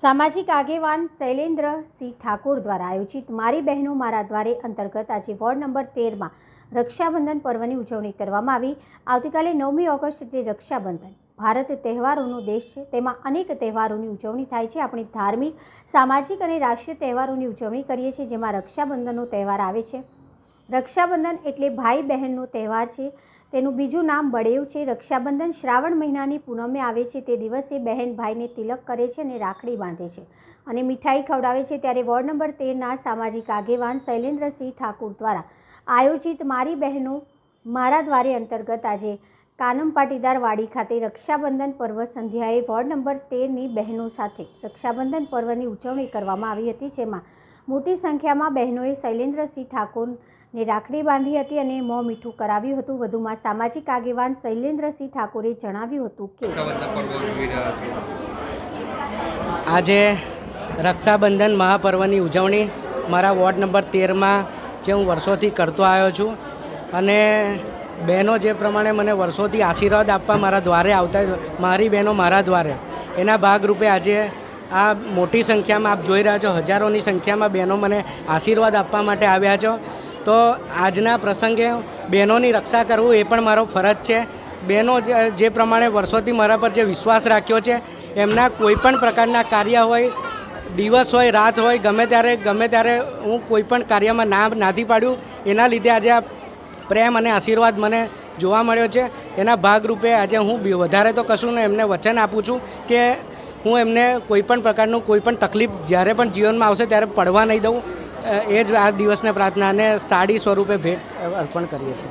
સામાજિક આગેવાન શૈલેન્દ્રસિંહ ઠાકોર દ્વારા આયોજિત મારી બહેનો મારા દ્વારે અંતર્ગત આજે વોર્ડ નંબર 13માં રક્ષાબંધન પર્વની ઉજવણી કરવામાં આવી। આવતીકાલે 9મી ઓગસ્ટ એટલે રક્ષાબંધન। ભારત તહેવારોનો દેશ છે, તેમાં અનેક તહેવારોની ઉજવણી થાય છે। આપણે ધાર્મિક, સામાજિક અને રાષ્ટ્રીય તહેવારોની ઉજવણી કરીએ છીએ, જેમાં રક્ષાબંધનનો તહેવાર આવે છે। રક્ષાબંધન એટલે ભાઈ બહેનનો તહેવાર છે। તેનું બીજું નામ બળેવ છે। રક્ષાબંધન શ્રાવણ મહિનાની પૂનમે આવે છે। તે દિવસે બહેન ભાઈને તિલક કરે છે અને રાખડી બાંધે છે અને મીઠાઈ ખવડાવે છે। ત્યારે વોર્ડ નંબર 13ના સામાજિક આગેવાન શૈલેન્દ્રસિંહ ઠાકોર દ્વારા આયોજિત મારી બહેનો મારા દ્વારે અંતર્ગત આજે કાનમ પાટીદાર વાડી ખાતે રક્ષાબંધન પર્વ સંધ્યાએ વોર્ડ નંબર 13ની બહેનો સાથે રક્ષાબંધન પર્વની ઉજવણી કરવામાં આવી હતી, જેમાં મોટી સંખ્યામાં બહેનોએ શૈલેન્દ્રસિંહ ઠાકોરને રાખડી બાંધી હતી અને મોં મીઠું કરાવ્યું હતું। વધુમાં સામાજિક આગેવાન શૈલેન્દ્રસિંહ ઠાકોરે જણાવ્યું હતું કે આજે રક્ષાબંધન મહાપર્વની ઉજવણી મારા વોર્ડ નંબર 13માં જે હું વર્ષોથી કરતો આવ્યો છું અને બહેનો જે પ્રમાણે મને વર્ષોથી આશીર્વાદ આપવા મારા દ્વારે આવતા, મારી બહેનો મારા દ્વારે, એના ભાગરૂપે આજે આ મોટી સંખ્યામાં આપ જોઈ રહ્યા છો, હજારોની સંખ્યામાં બહેનો મને આશીર્વાદ આપવા માટે આવ્યા છો। તો આજના પ્રસંગે બહેનોની રક્ષા કરવું એ પણ મારો ફરજ છે। બહેનો જે પ્રમાણે વર્ષોથી મારા પર જે વિશ્વાસ રાખ્યો છે, એમના કોઈપણ પ્રકારના કાર્ય હોય, દિવસ હોય, રાત હોય, ગમે ત્યારે હું કોઈપણ કાર્યમાં ના નથી પાડ્યું। એના લીધે આજે આ પ્રેમ અને આશીર્વાદ મને જોવા મળ્યો છે। એના ભાગરૂપે આજે હું વધારે તો કશું ને એમને વચન આપું છું કે હું એમને કોઈપણ પ્રકારનું કોઈપણ તકલીફ જ્યારે પણ જીવનમાં આવશે ત્યારે પડવા નહીં દઉં। એ જ આ દિવસને પ્રાર્થના અને સાડી સ્વરૂપે ભેટ અર્પણ કરીએ છીએ।